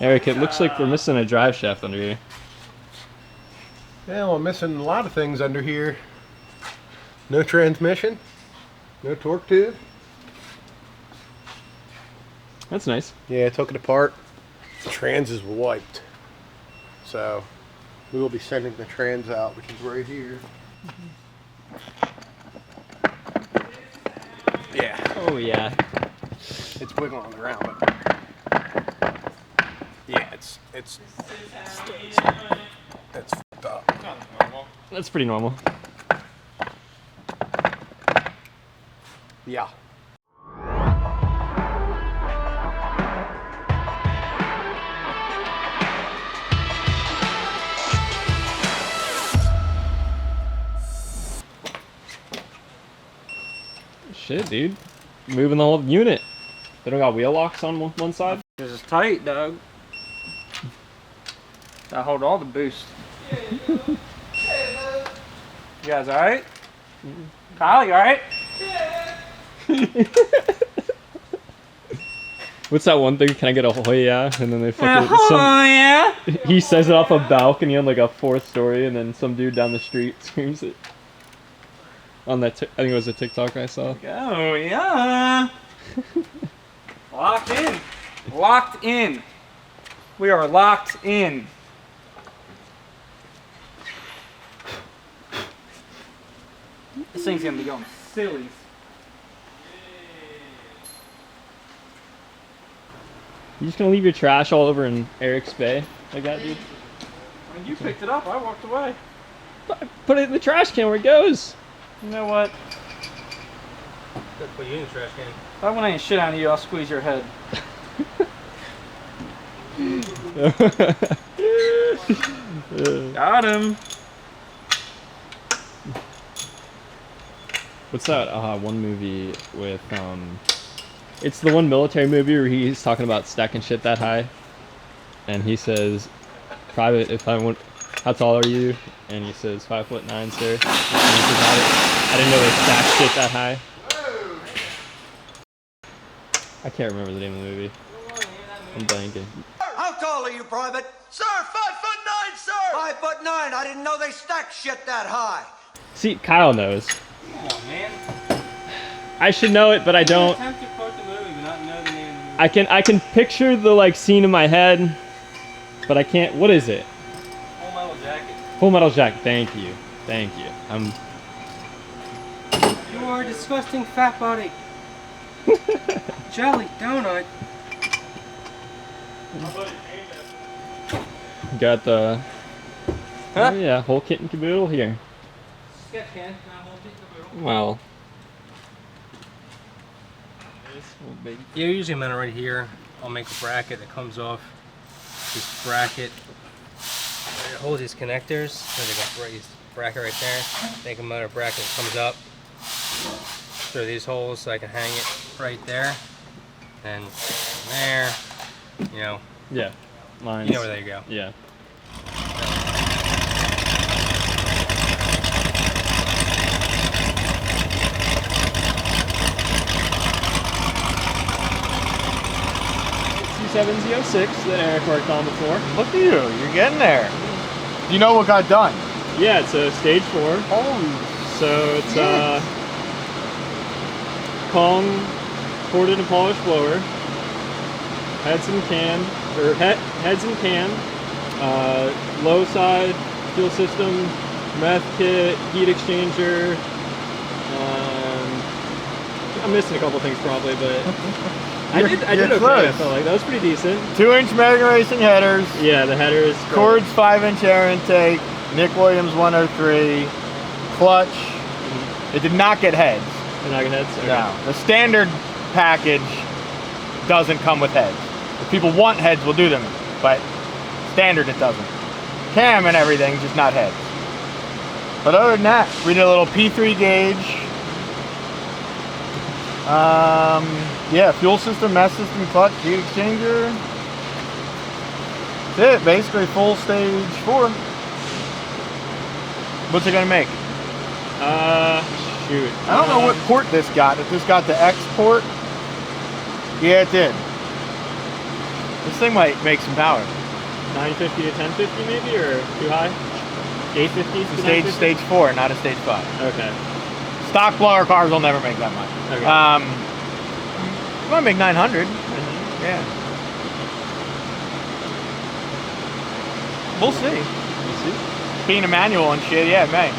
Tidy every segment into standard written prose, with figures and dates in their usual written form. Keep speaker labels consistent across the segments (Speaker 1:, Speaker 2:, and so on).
Speaker 1: Eric, it looks like we're missing a drive shaft under here.
Speaker 2: Yeah, we're missing a lot of things under here. No transmission, no torque tube.
Speaker 1: That's nice.
Speaker 2: Yeah, I took it apart. The trans is wiped. So we will be sending the trans out, which is right here. Yeah.
Speaker 1: Oh yeah.
Speaker 2: It's wiggling on the ground, but yeah, it's fucked up.
Speaker 1: That's pretty normal.
Speaker 2: Yeah.
Speaker 1: Shit, dude. Moving the whole unit. They don't got wheel locks on one side?
Speaker 3: This is tight, Doug. I hold all the boost. You guys alright? Kyle, you alright?
Speaker 1: What's that one thing? Can I get a oh yeah? And then they fucking
Speaker 3: yeah.
Speaker 1: he says it off a balcony on like a 4th story, and then some dude down the street screams it. On that, I think it was a TikTok I saw.
Speaker 3: Oh yeah. Locked in. Locked in. We are locked in. This thing's gonna be going silly.
Speaker 1: You just gonna leave your trash all over in Eric's bay like that, dude?
Speaker 3: When you picked it up, I walked away.
Speaker 1: Put it in the trash can where it goes.
Speaker 3: You know what?
Speaker 2: Put you in the trash can.
Speaker 3: If I want any shit out of you, I'll squeeze your head. Got him.
Speaker 1: What's that one movie with it's the one military movie where he's talking about stacking shit that high, and he says, "Private, if I want, how tall are you?" And he says, 5'9", sir. And he says, I didn't know they stacked shit that high. I can't remember the name of the movie. I'm blanking.
Speaker 4: How tall are you, Private? Sir, 5'9", sir! 5'9", I didn't know they stacked shit that high.
Speaker 1: See, Kyle knows.
Speaker 3: Come on, man.
Speaker 1: I should know it, but I don't.
Speaker 3: Attempt to quote the movie, but not know the name of the movie.
Speaker 1: I can picture the like scene in my head, but I can't. What is it?
Speaker 3: Full Metal Jacket.
Speaker 1: Full Metal Jacket. Thank you. Thank you.
Speaker 5: You are a disgusting fat body. Jelly donut.
Speaker 1: Got the. Oh yeah, whole kit and caboodle here.
Speaker 3: Sketch can, not whole kit and caboodle.
Speaker 1: Well.
Speaker 5: Yeah, usually I'm right here. I'll make a bracket that comes off this bracket. It holds these connectors. So they got this bracket right there. Make another bracket that comes up through these holes so I can hang it right there. And from there, you know.
Speaker 1: Yeah. Lines.
Speaker 5: You know where they go.
Speaker 1: Yeah. Z06 that Eric worked on before.
Speaker 6: Look at you, you're getting there. You know what got done?
Speaker 1: Yeah, it's a stage 4.
Speaker 6: Holy
Speaker 1: So it's Kong ported and polished blower, heads and can, low side fuel system, meth kit, heat exchanger. I'm missing a couple things probably, but I did okay.
Speaker 6: Close.
Speaker 1: I felt like that was pretty decent.
Speaker 6: 2-inch Mega Racing headers.
Speaker 1: Yeah, the headers.
Speaker 6: Cords 5-inch air intake. Nick Williams 103. Clutch. It did not get heads.
Speaker 1: They're not gonna heads? Okay.
Speaker 6: No. The standard package doesn't come with heads. If people want heads, we'll do them. But standard, it doesn't. Cam and everything, just not heads. But other than that, we did a little P3 gauge. Yeah, fuel system, mess system, clutch, heat exchanger. That's it, basically full stage 4. What's it gonna make?
Speaker 1: Shoot.
Speaker 6: I don't know what port this got. If this got the X port, yeah, it did. This thing might make some power.
Speaker 1: 950 to 1050 maybe, or too high? 850 to
Speaker 6: Stage 4, not a stage 5.
Speaker 1: Okay.
Speaker 6: Stock blower cars will never make that much.
Speaker 1: Okay.
Speaker 6: You might make 900. Yeah. We'll see.
Speaker 1: You see?
Speaker 6: Being a manual and shit, yeah, it may.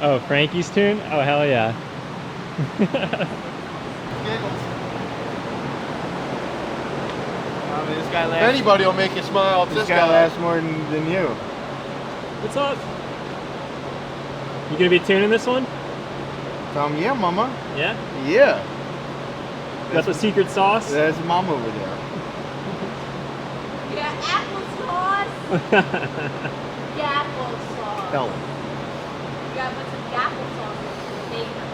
Speaker 1: Oh, Frankie's tune? Oh, hell yeah.
Speaker 6: This guy
Speaker 2: If
Speaker 6: lasts.
Speaker 2: anybody will make you smile, it's
Speaker 6: This guy lasts more than you.
Speaker 1: What's up? You gonna be tuning this one?
Speaker 6: Yeah, mama.
Speaker 1: Yeah?
Speaker 6: Yeah.
Speaker 1: Got the secret sauce?
Speaker 6: There's mom over there.
Speaker 7: Yeah, applesauce. Yeah, applesauce.
Speaker 6: Tell
Speaker 7: You gotta put some applesauce in the bacon.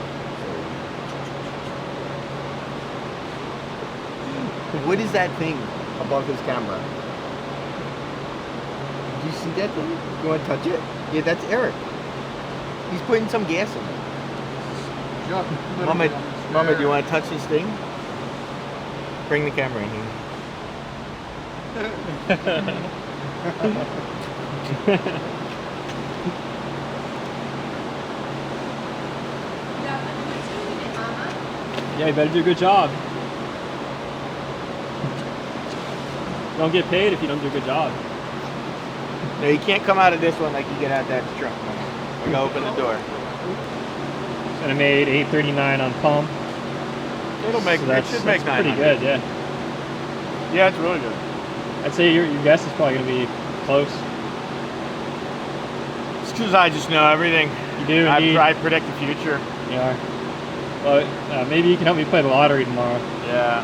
Speaker 6: What is that thing above his camera? Do you see that thing? You want to touch it? Yeah, that's Eric. He's putting some gas in it. Mama, do you want to touch this thing? Bring the camera in here.
Speaker 1: Yeah, you better do a good job. You don't get paid if you don't do a good job.
Speaker 6: No, you can't come out of this one like you get out that truck. We gotta open the door.
Speaker 1: And I made 839 on pump.
Speaker 6: It'll make.
Speaker 1: So
Speaker 6: It should make
Speaker 1: that's pretty
Speaker 6: 900.
Speaker 1: good, yeah.
Speaker 6: Yeah, it's really good.
Speaker 1: I'd say your guess is probably gonna be close.
Speaker 6: It's because I just know everything.
Speaker 1: You do indeed.
Speaker 6: I predict the future.
Speaker 1: You are. Well, maybe you can help me play the lottery tomorrow.
Speaker 6: Yeah.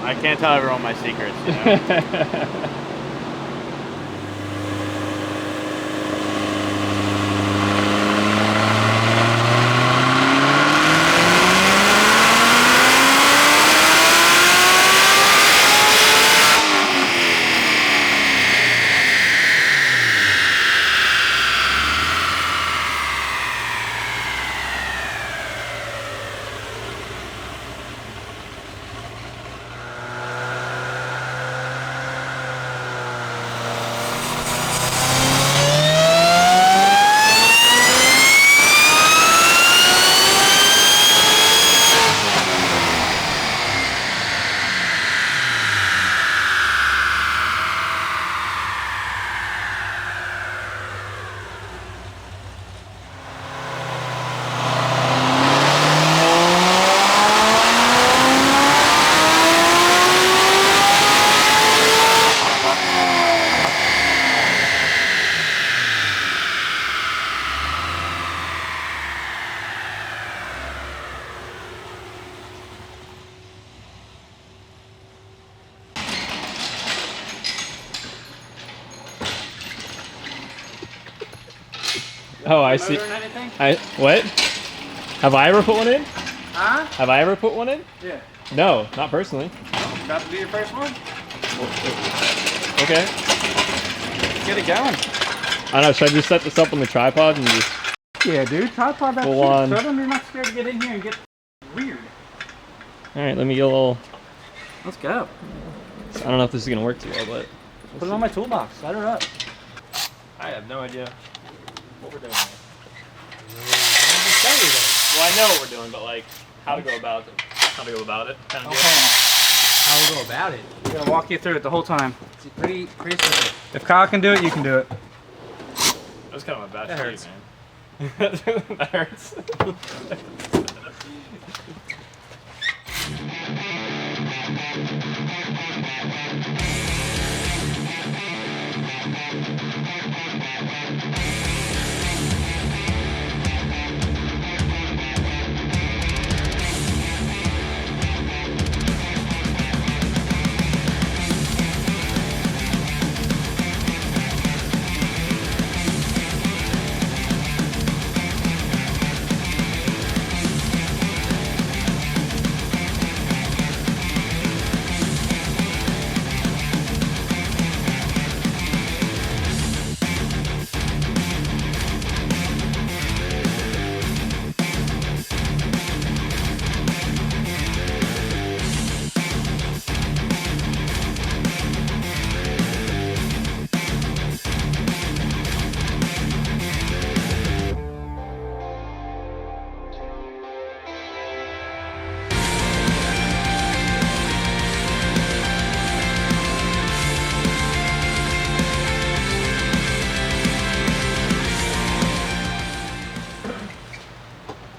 Speaker 6: I can't tell everyone my secrets, you know?
Speaker 1: Oh, I see.
Speaker 3: Motor and anything?
Speaker 1: What? Have I ever put one in?
Speaker 3: Huh?
Speaker 1: Have I ever put one in?
Speaker 3: Yeah.
Speaker 1: No, not personally.
Speaker 3: About to be your first one?
Speaker 1: Okay.
Speaker 3: Get it going.
Speaker 1: I don't know, should I just set this up on the tripod and just...
Speaker 3: Yeah, dude. Tripod that
Speaker 1: Full
Speaker 3: shit.
Speaker 1: on.
Speaker 3: So then you're not scared to get in here and get weird.
Speaker 1: Alright, let me get a little...
Speaker 3: Let's go.
Speaker 1: I don't know if this is going to work too well, but...
Speaker 3: Put it on my toolbox. Set her up.
Speaker 1: I have no idea what we're doing here.
Speaker 5: Well,
Speaker 1: Well, I know what we're doing, but like how to go about it. How to go about it. Kind of deal.
Speaker 5: how we go about it?
Speaker 3: I'm gonna walk you through it the whole time. It's pretty simple. If Kyle can do it, you can do it.
Speaker 1: That was kind of a bad
Speaker 3: That
Speaker 1: street,
Speaker 3: hurts.
Speaker 1: man. That hurts.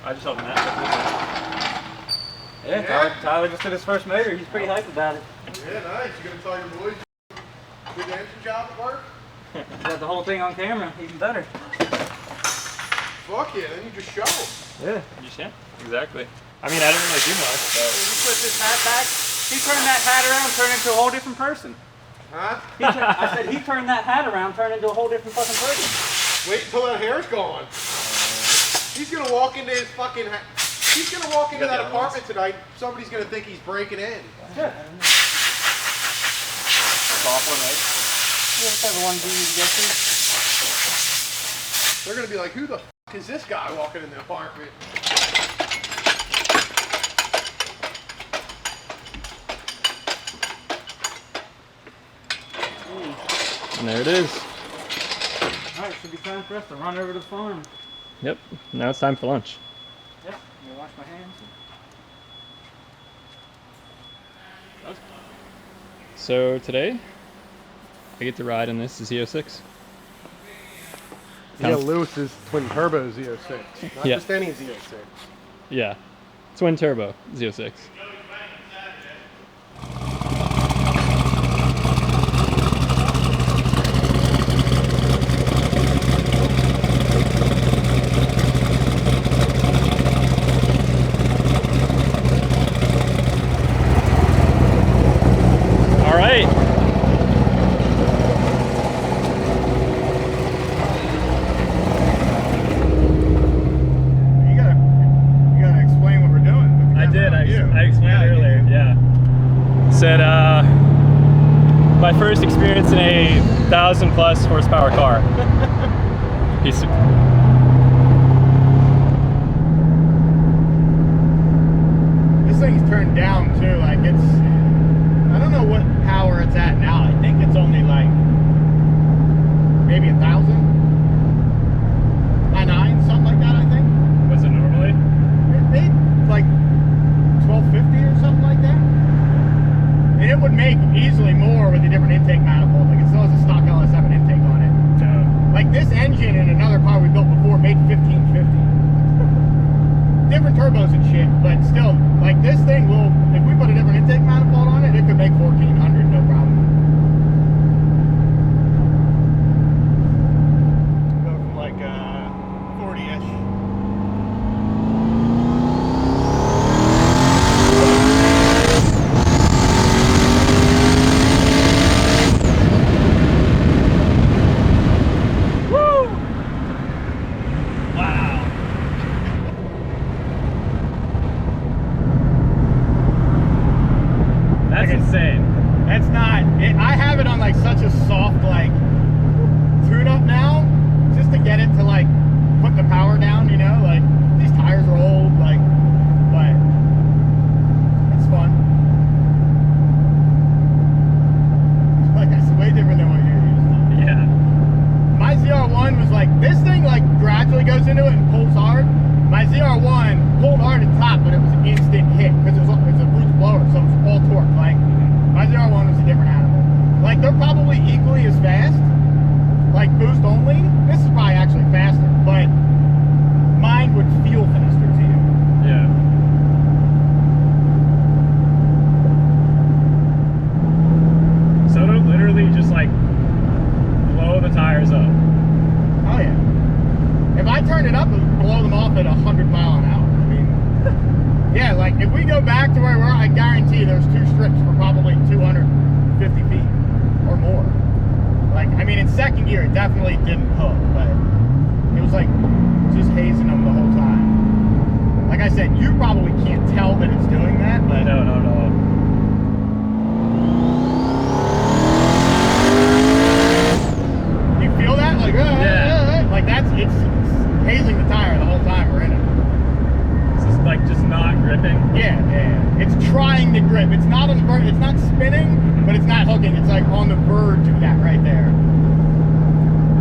Speaker 1: I just opened that.
Speaker 3: Yeah, Tyler just did his first motor. He's pretty hyped about it.
Speaker 2: Yeah, nice. You gonna tell your boys good engine job at work?
Speaker 3: Got the whole thing on camera. Even better.
Speaker 2: Fuck yeah, then you just show them.
Speaker 3: Yeah.
Speaker 1: You can. Exactly. I mean, I didn't really do much,
Speaker 3: You
Speaker 1: but
Speaker 3: put this hat back. He turned that hat around, turned into a whole different person.
Speaker 2: Huh?
Speaker 3: I said he turned that hat around, turned into a whole different fucking person.
Speaker 2: Wait until that hair's gone. He's gonna walk into his fucking. He's gonna walk into
Speaker 1: got
Speaker 2: that
Speaker 1: the
Speaker 2: apartment tonight. Somebody's gonna think he's breaking in.
Speaker 3: Yeah.
Speaker 1: soft one, right?
Speaker 3: Yeah, whichever one you need to get to.
Speaker 2: They're gonna be like, who the fuck is this guy walking in the apartment?
Speaker 1: And there it is.
Speaker 3: Alright, should be time for us to run over to the farm.
Speaker 1: Yep. Now it's time for lunch.
Speaker 3: Yep, I'm gonna wash my hands.
Speaker 1: So today, I get to ride in this Z06.
Speaker 2: Yeah, Lewis's twin turbo Z06. Not
Speaker 1: Yeah.
Speaker 2: just any Z06.
Speaker 1: Yeah. Twin turbo Z06. All right.
Speaker 6: You gotta explain what we're doing.
Speaker 1: I did. I explained earlier. Yeah. Said my first experience in a 1,000+ horsepower car. Piece of.
Speaker 6: This thing's turned down too. Like it's, I don't know what power it's at now. I think it's only like maybe 1,000 by 9, something like that. I think.
Speaker 1: What's it normally?
Speaker 6: It made like 1250 or something like that. And it would make easily more with a different intake manifold. Like it still has a stock LS7 intake on it. So, like this engine in another car we built before made 1550. Different turbos and shit, but still, like this thing will, if we put a different intake manifold on it, it could make 1400, no problem. Go from like 40-ish.
Speaker 1: That's insane.
Speaker 6: And they're probably equally as fast, like boost only. This is probably actually faster, but mine would feel faster to you.
Speaker 1: Yeah. So it'll literally just like blow the tires up.
Speaker 6: Oh yeah. If I turn it up, it'll blow them off at 100 miles an hour. I mean, yeah, like if we go back to where we were, I guarantee there's 2 strips for probably 250 feet or more. Like, I mean, in second gear, it definitely didn't hook, but it was like just hazing them the whole time. Like I said, you probably can't tell that it's doing that, but
Speaker 1: No.
Speaker 6: you feel that? Like, like it's hazing the tire the whole time we're in it.
Speaker 1: It's just like just not gripping.
Speaker 6: Yeah. It's trying to grip. It's not on the verge. It's not spinning, but it's not hooking. It's like on the verge of that right there.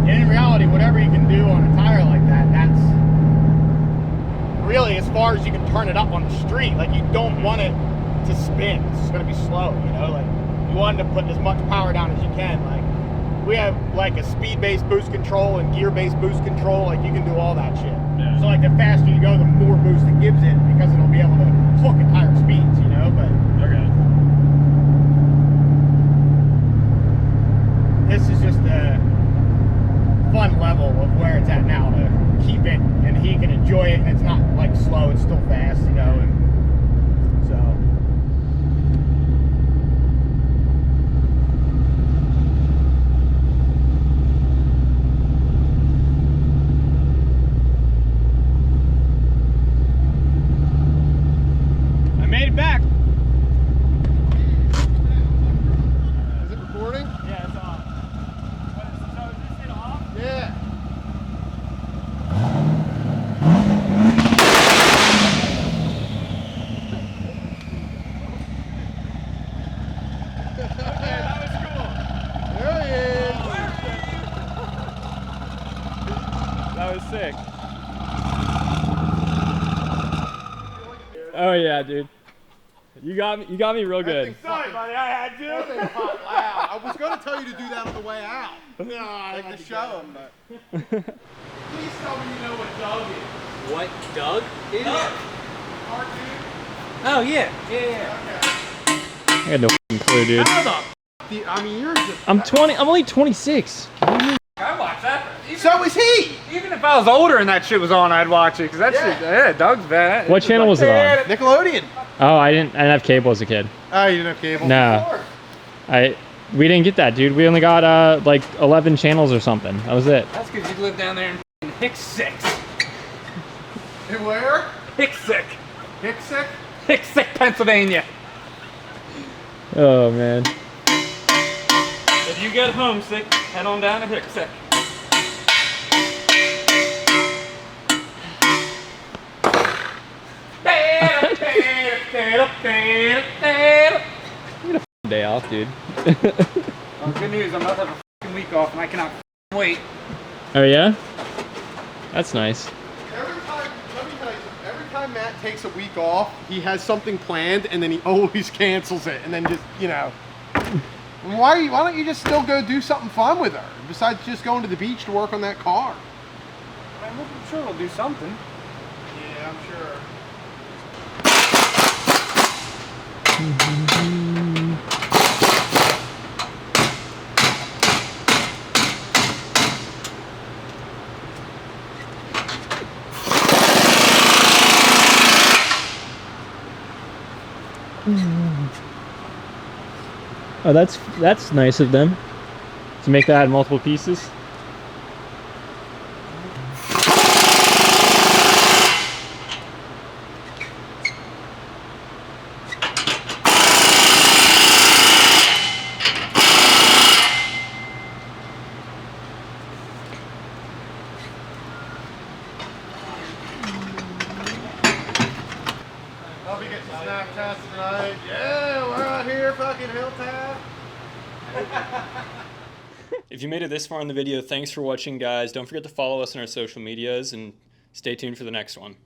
Speaker 6: And in reality, whatever you can do on a tire like that, that's really as far as you can turn it up on the street. Like, you don't want it to spin. It's going to be slow, you know? Like, you want to put as much power down as you can. Like, we have like a speed-based boost control and gear-based boost control. Like, you can do all that shit.
Speaker 1: Yeah.
Speaker 6: So like the faster you go, the more boost it gives it, because it'll be able to hook at higher speeds, you know? But
Speaker 1: Okay.
Speaker 6: this is just a fun level of where it's at now to keep it, and he can enjoy it, and it's not like slow, it's still fast, you know? And so I made it back.
Speaker 2: Is it recording?
Speaker 6: Yeah, it's on. So is this it off?
Speaker 2: Yeah. There he is.
Speaker 1: That was sick. Oh yeah, dude. You got me real good.
Speaker 6: Sorry, buddy, I had
Speaker 2: That
Speaker 6: to.
Speaker 2: thing popped loud. I was going to tell you to do that on the way out.
Speaker 6: No, I
Speaker 2: Like
Speaker 6: had
Speaker 2: to
Speaker 6: to
Speaker 2: show
Speaker 6: go.
Speaker 2: him, but.
Speaker 6: Please tell me you know what Doug is.
Speaker 5: What Doug is?
Speaker 6: Cartoon?
Speaker 5: Oh yeah.
Speaker 1: I got no fucking clue, dude.
Speaker 2: I mean, you're just.
Speaker 1: I'm only 26.
Speaker 3: I watch that.
Speaker 2: So is he!
Speaker 3: Even if I was older and that shit was on, I'd watch it, because that shit, yeah, Doug's bad.
Speaker 1: What channel was it on?
Speaker 2: Nickelodeon.
Speaker 1: Oh, I didn't have cable as a kid.
Speaker 2: Oh, you didn't have cable?
Speaker 1: No. We didn't get that, dude. We only got like 11 channels or something. That was it.
Speaker 3: That's because you live down there in Hicksik.
Speaker 2: And where?
Speaker 3: Hicksik.
Speaker 2: Hicksik?
Speaker 3: Hicksik, Pennsylvania.
Speaker 1: Oh man.
Speaker 3: If you get homesick, head on down to Hicksik.
Speaker 1: Day off, dude.
Speaker 3: Well, good news, I'm about to have a fucking week off and I cannot wait.
Speaker 1: Oh yeah? That's nice.
Speaker 2: Every time, let me tell you something. Every time Matt takes a week off, he has something planned and then he always cancels it. And then just, you know. Why don't you just still go do something fun with her? Besides just going to the beach to work on that car.
Speaker 3: I'm sure we'll do something.
Speaker 2: Yeah, I'm sure.
Speaker 1: Oh, that's nice of them to make that in multiple pieces.
Speaker 2: I'll be getting Snapchats tonight. Yeah, we're out here fucking Hilltop.
Speaker 1: If you made it this far in the video, thanks for watching, guys. Don't forget to follow us on our social medias and stay tuned for the next one.